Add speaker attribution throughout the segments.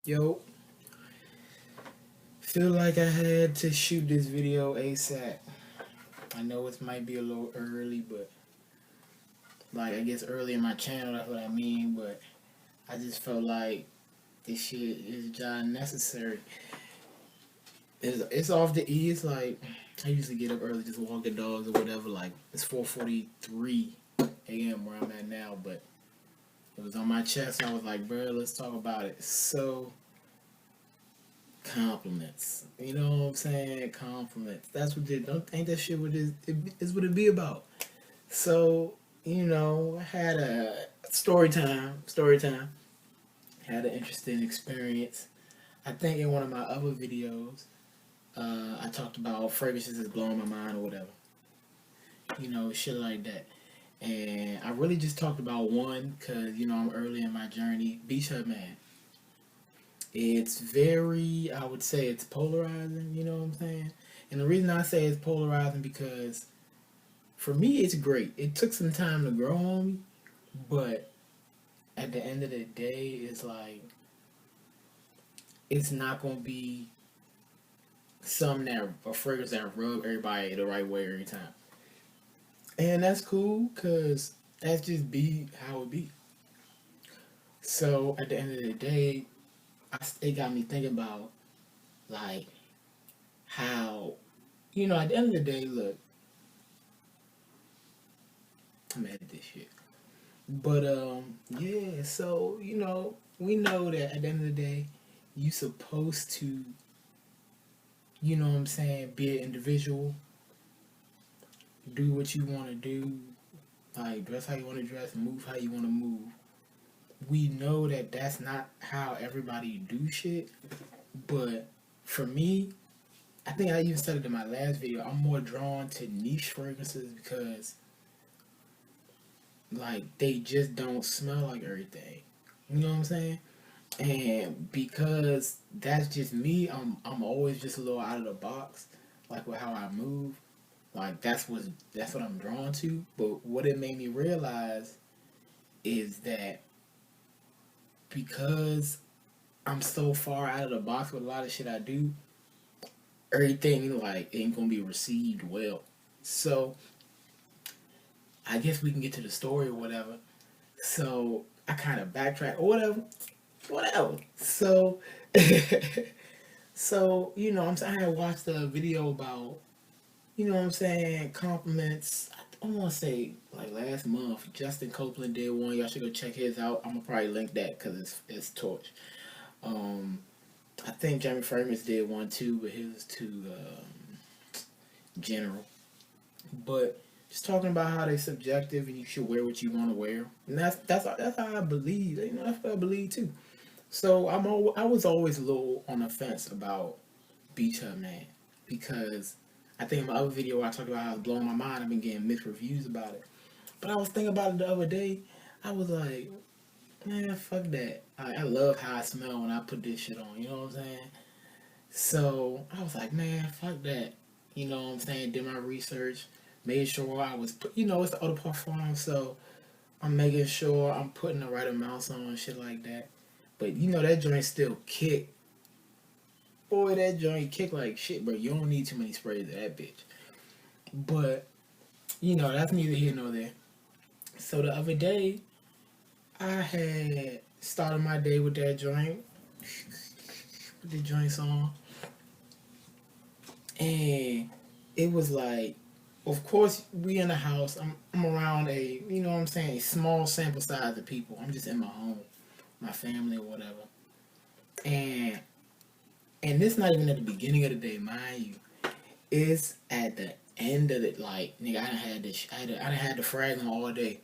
Speaker 1: Yo, feel like I had to shoot this video ASAP. I know it might be a little early, but like I guess early in my channel, that's what I mean. But I just felt like this shit is just necessary. It's off the E. It's like I usually get up early, just walk the dogs or whatever. Like it's 4:43 a.m. where I'm at now, but it was on my chest. And I was like, bro, let's talk about it. So compliments. You know what I'm saying? Compliments. That's what it don't think that shit what is what it be about. So, I had a story time. Story time. Had an interesting experience. I think in one of my other videos, I talked about fragrances is blowing my mind or whatever. Shit like that. And I really just talked about one because, I'm early in my journey. Beach Hut Man. It's very, I would say it's polarizing, you know what I'm saying? And the reason I say it's polarizing because for me it's great. It took some time to grow on me, but at the end of the day, it's like it's not gonna be something that a fragrance that rub everybody the right way every time. And that's cool because that's just be how it be. So at the end of the day, it got me thinking about like how at the end of the day, look, I'm mad at this shit. But yeah, so we know that at the end of the day, you supposed to, what I'm saying, be an individual, do what you want to do, like dress how you want to dress, move how you want to move. We know that that's not how everybody do shit, but for me, I think I even said it in my last video. I'm more drawn to niche fragrances because like they just don't smell like everything. You know what I'm saying? And because that's just me, I'm always just a little out of the box, like with how I move. Like that's what I'm drawn to. But what it made me realize is that because I'm so far out of the box with a lot of shit I do, everything like ain't gonna be received well. So I guess we can get to the story or whatever. So I kind of backtrack or whatever, whatever. So So, I'm saying I had watched a video about, what I'm saying, compliments. I want to say like last month, Justin Copeland did one. Y'all should go check his out. I'm gonna probably link that because it's torch. Um, I think Jeremy Fragrance did one too, but his was too general. But just talking about how they subjective and you should wear what you want to wear, and that's how I believe. That's what I believe too. So I was always a little on the fence about Beach Hut Man because I think in my other video where I talked about how it's blowing my mind, I've been getting mixed reviews about it. But I was thinking about it the other day. I was like, man, fuck that. I love how I smell when I put this shit on. You know what I'm saying? So I was like, man, fuck that. You know what I'm saying? Did my research, made sure I was put. It's the Eau de Parfum, so I'm making sure I'm putting the right amounts on and shit like that. But that joint still kick. Boy, that joint kick like shit, bro. You don't need too many sprays of that bitch. But that's neither here nor there. So the other day, I had started my day with that joint, with the joints on, and it was like, of course, we in the house. I'm around a, what I'm saying, a small sample size of people. I'm just in my home, my family or whatever, and this not even at the beginning of the day, mind you. It's at the end of it. Like nigga, I done had this. I done had the frag on all day,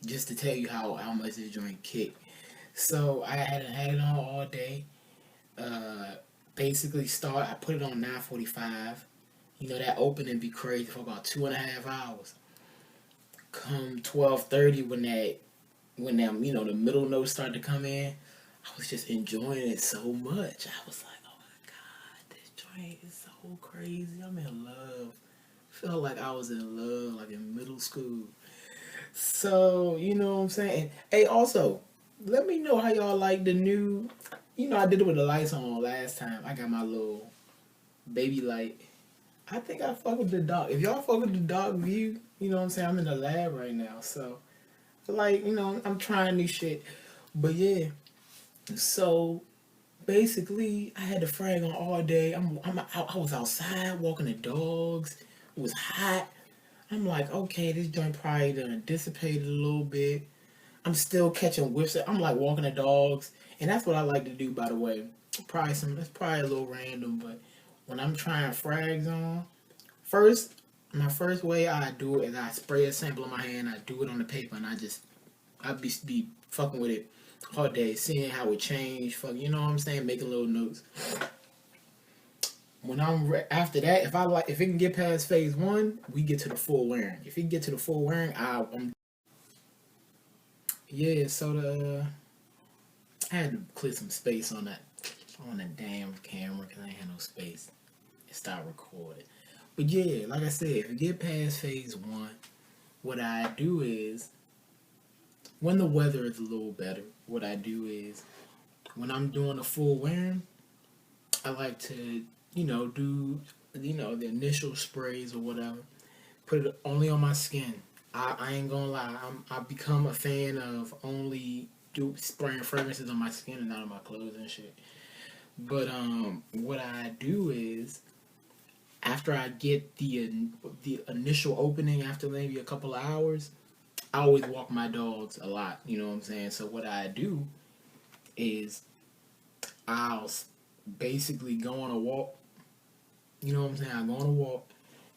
Speaker 1: just to tell you how much this joint kicked. So I hadn't had it on all day. Uh, Basically start. I put it on 9:45. That opening be crazy for about 2.5 hours. Come 12:30 when the middle notes start to come in, I was just enjoying it so much. I was like, oh my god, this joint is so crazy. I'm in love. Felt like I was in love, like in middle school. So, you know what I'm saying? And, hey, also, let me know how y'all like the new. I did it with the lights on last time. I got my little baby light. I think I fuck with the dog. If y'all fuck with the dog view, you know what I'm saying? I'm in the lab right now, so like, I'm trying new shit. But yeah, so basically, I had the frag on all day. I was outside walking the dogs. It was hot. I'm like, okay, this joint probably done dissipated a little bit. I'm still catching whiffs. I'm like walking the dogs, and that's what I like to do. By the way, it's probably a little random, but when I'm trying frags on, first, my first way I do it is I spray a sample in my hand. I do it on the paper, and I be fucking with it all day, seeing how it changed. Fuck, you know what I'm saying? Making little notes. When after that, if it can get past phase one, we get to the full wearing. If it can get to the full wearing, I'm yeah. So I had to clear some space on the damn camera because I ain't had no space. It stopped recording. But yeah, like I said, if it get past phase one, what I do is when the weather is a little better, what I do is when I'm doing a full wearing, I like to, do, the initial sprays or whatever. Put it only on my skin. I ain't gonna lie. I become a fan of only spraying fragrances on my skin and not on my clothes and shit. But what I do is after I get the initial opening after maybe a couple of hours, I always walk my dogs a lot. You know what I'm saying? So what I do is I'll basically go on a walk. You know what I'm saying? I go on a walk,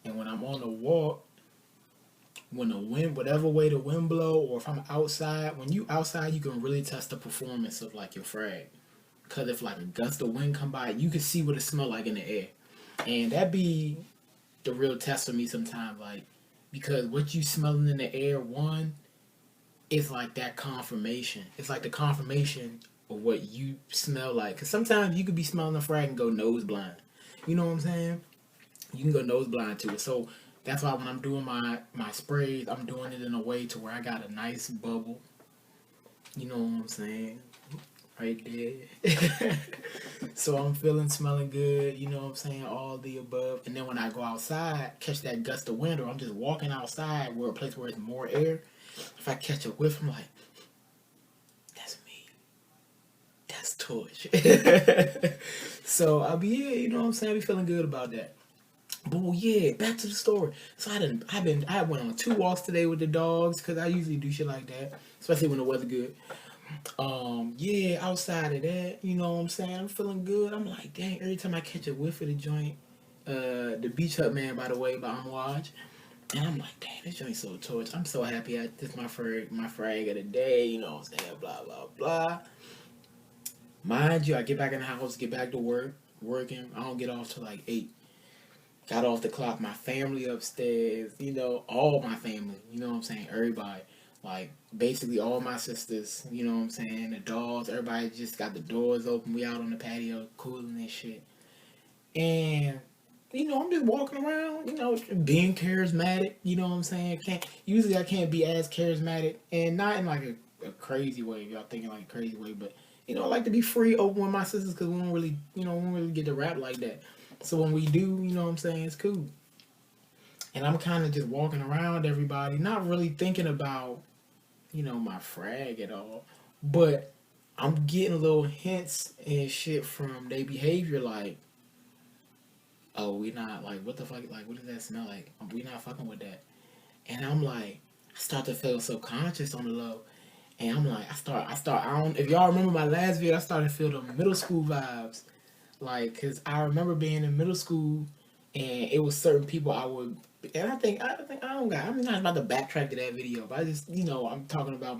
Speaker 1: and when I'm on the walk, when the wind, whatever way the wind blow, or if I'm outside, when you outside, you can really test the performance of like your frag. Cause if like a gust of wind come by, you can see what it smell like in the air, and that be the real test for me sometimes. Like because what you smelling in the air, one, it's like that confirmation. It's like the confirmation of what you smell like. Cause sometimes you could be smelling a frag and go nose blind. You know what I'm saying? You can go nose blind to it. So that's why when I'm doing my sprays, I'm doing it in a way to where I got a nice bubble. You know what I'm saying? Right there. So I'm feeling, smelling good. You know what I'm saying? All the above. And then when I go outside, catch that gust of wind, or I'm just walking outside where a place where it's more air. If I catch a whiff, I'm like, that's me. That's Torch. So I'll be, yeah, you know what I'm saying? I'll be feeling good about that. But well, yeah, back to the story. So I went on 2 walks today with the dogs because I usually do shit like that, especially when the weather good. Yeah, outside of that, you know what I'm saying? I'm feeling good. I'm like, dang, every time I catch a whiff of the joint, the Beach Hut Man, by the way, by Amouage, and I'm like, dang, this joint's so torch. I'm so happy this my frag of the day, you know what I'm saying? Blah blah blah. Mind you, I get back in the house, get back to working. I don't get off till like 8. Got off the clock. My family upstairs, all my family, you know what I'm saying? Everybody. Like, basically all my sisters, you know what I'm saying? The dogs, everybody just got the doors open. We out on the patio, cooling and shit. And, I'm just walking around, being charismatic, you know what I'm saying? Usually I can't be as charismatic, and not in like a crazy way, y'all thinking like a crazy way, but, I like to be free open with my sisters because we don't really, we don't really get to rap like that. So when we do, you know what I'm saying, it's cool. And I'm kind of just walking around everybody, not really thinking about, my frag at all. But I'm getting little hints and shit from their behavior, like, oh, we not, like, what the fuck, like, what does that smell like? We not fucking with that. And I'm like, I start to feel subconscious on the low. And I'm like, I don't, if y'all remember my last video, I started to feel the middle school vibes. Like, cause I remember being in middle school, and it was certain people I would, and I'm not about to backtrack to that video, but I just, I'm talking about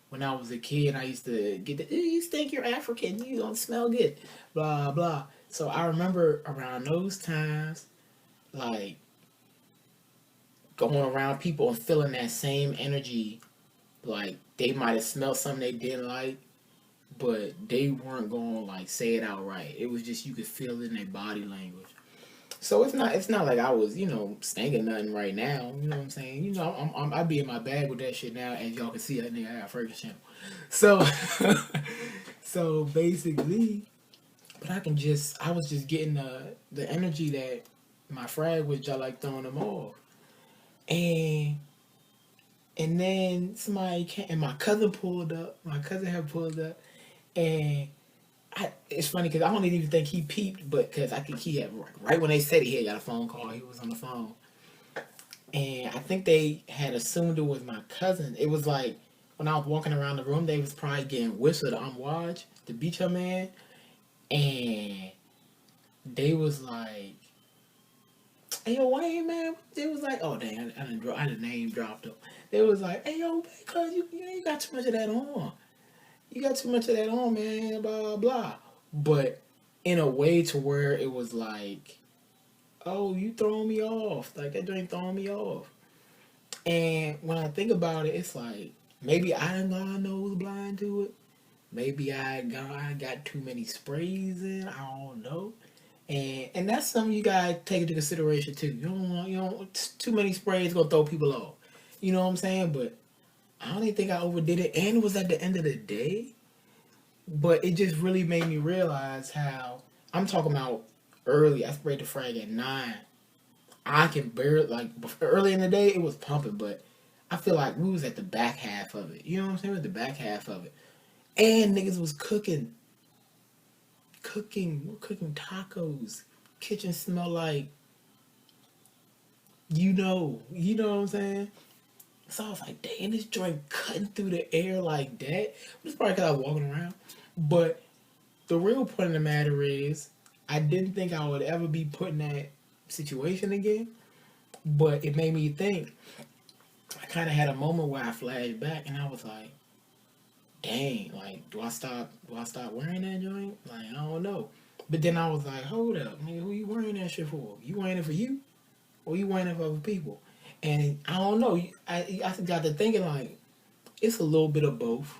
Speaker 1: when I was a kid, I used to get you think you're African, you don't smell good, blah blah. So I remember around those times, like going around people and feeling that same energy, like they might have smelled something they didn't like, but they weren't going to like say it outright. It was just you could feel it in their body language. So it's not like I was stinking nothing right now. You know what I'm saying? I be in my bag with that shit now, as y'all can see. That nigga I got Ferguson channel. So So basically, but I was just getting the energy that my frag was just like throwing them off. And then somebody came, and my cousin pulled up. My cousin had pulled up, and it's funny because I don't even think he peeped, but because I think he had right when they said he had got a phone call, he was on the phone, and I think they had assumed it was my cousin. It was like when I was walking around the room, they was probably getting whistled Amouage, the beach man, and they was like, "Hey yo, Wayne, man." They was like, "Oh dang, I done name dropped them." They was like, "Hey yo, cuz you got too much of that on. You got too much of that on, man. Blah blah blah." But in a way to where it was like, "Oh, you throwing me off? Like that joint throwing me off." And when I think about it, it's like maybe I done got nose blind to it. Maybe I got too many sprays in. I don't know. And that's something you gotta take into consideration too. You don't too many sprays gonna throw people off. You know what I'm saying? But I don't even think I overdid it, and it was at the end of the day. But it just really made me realize how I'm talking about early. I sprayed the frag at 9. I can barely like early in the day it was pumping, but I feel like we was at the back half of it. You know what I'm saying? With the back half of it, and niggas was cooking tacos. Kitchen smell like you know what I'm saying. So I was like, damn, this joint cutting through the air like that. It's probably because I was walking around, but the real point of the matter is, I didn't think I would ever be put in that situation again. But it made me think. I kind of had a moment where I flashed back, and I was like, "Dang! Like, Do I stop wearing that joint? Like, I don't know." But then I was like, "Hold up, nigga, who you wearing that shit for? You wearing it for you, or you wearing it for other people?" And I don't know. I got to thinking like it's a little bit of both.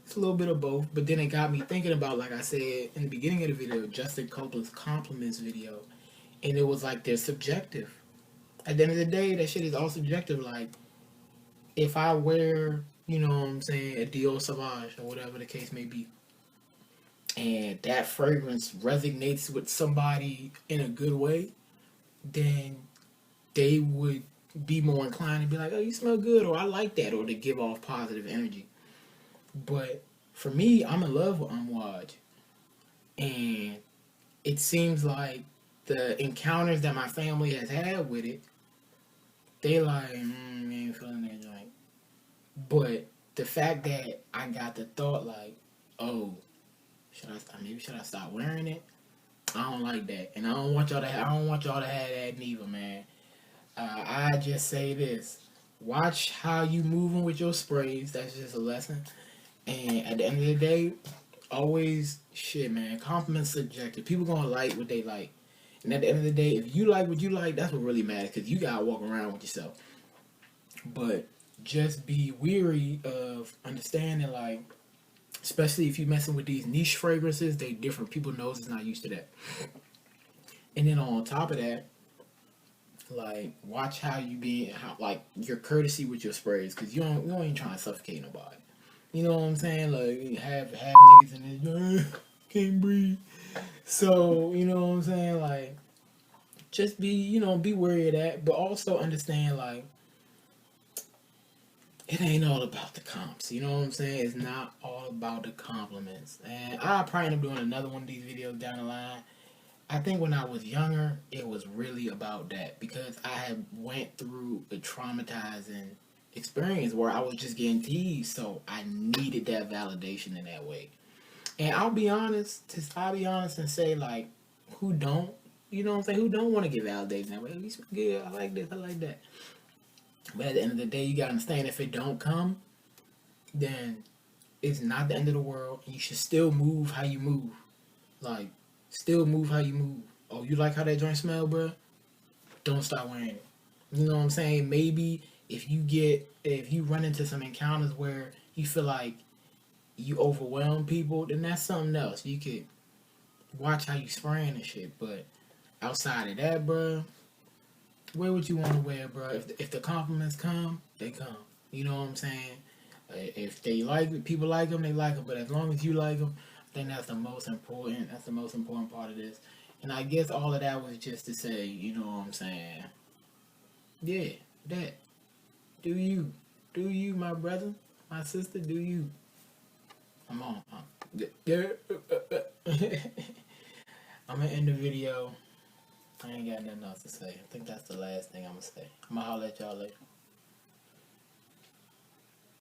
Speaker 1: It's a little bit of both. But then it got me thinking about, like I said in the beginning of the video, Justin Copeland's compliments video, and it was like they're subjective. At the end of the day, that shit is all subjective. Like, if I wear, you know what I'm saying, a Dior Sauvage or whatever the case may be, and that fragrance resonates with somebody in a good way, then they would be more inclined to be like, "Oh, you smell good," or "I like that," or to give off positive energy. But for me, I'm in love with Amouage, and it seems like the encounters that my family has had with it, they like, ain't feeling that joint. But the fact that I got the thought like, oh, should I stop wearing it? I don't like that, and I don't want y'all to have that neither, man. I just say this: watch how you moving with your sprays. That's just a lesson. And at the end of the day, always shit, man. Compliments subjective. People gonna like what they like, and at the end of the day, if you like what you like, that's what really matters. Cause you gotta walk around with yourself. But just be weary of understanding, like, especially if you're messing with these niche fragrances, they different. People knows is not used to that. And then on top of that, like, watch how you be, how like your courtesy with your sprays, cause you don't ain't trying to suffocate nobody. You know what I'm saying? Like, you have niggas in this can't breathe. So you know what I'm saying? Like, just be wary of that, but also understand like it ain't all about the comps. You know what I'm saying? It's not all about the compliments. And I'll probably end up doing another one of these videos down the line. I think when I was younger, it was really about that because I had went through a traumatizing experience where I was just getting teased, so I needed that validation in that way. And I'll be honest and say like, who don't? You know what I'm saying? Who don't want to get validated in that way? You smell good. I like this. I like that. But at the end of the day, you gotta understand if it don't come, then it's not the end of the world. You should still move how you move. Like, still move how you move. Oh, you like how that joint smell, bro? Don't stop wearing it. You know what I'm saying? Maybe if you run into some encounters where you feel like you overwhelm people, then that's something else. You could watch how you spraying and shit. But outside of that, bro, wear what you want to wear, bro. If the compliments come, they come. You know what I'm saying? If they people like them, they like them. But as long as you like them, I think that's the most important. That's the most important part of this. And I guess all of that was just to say, you know what I'm saying? Yeah, that. Do you? Do you, my brother, my sister? Do you? Come on. I'm gonna end the video. I ain't got nothing else to say. I think that's the last thing I'm gonna say. I'm gonna holler at y'all later.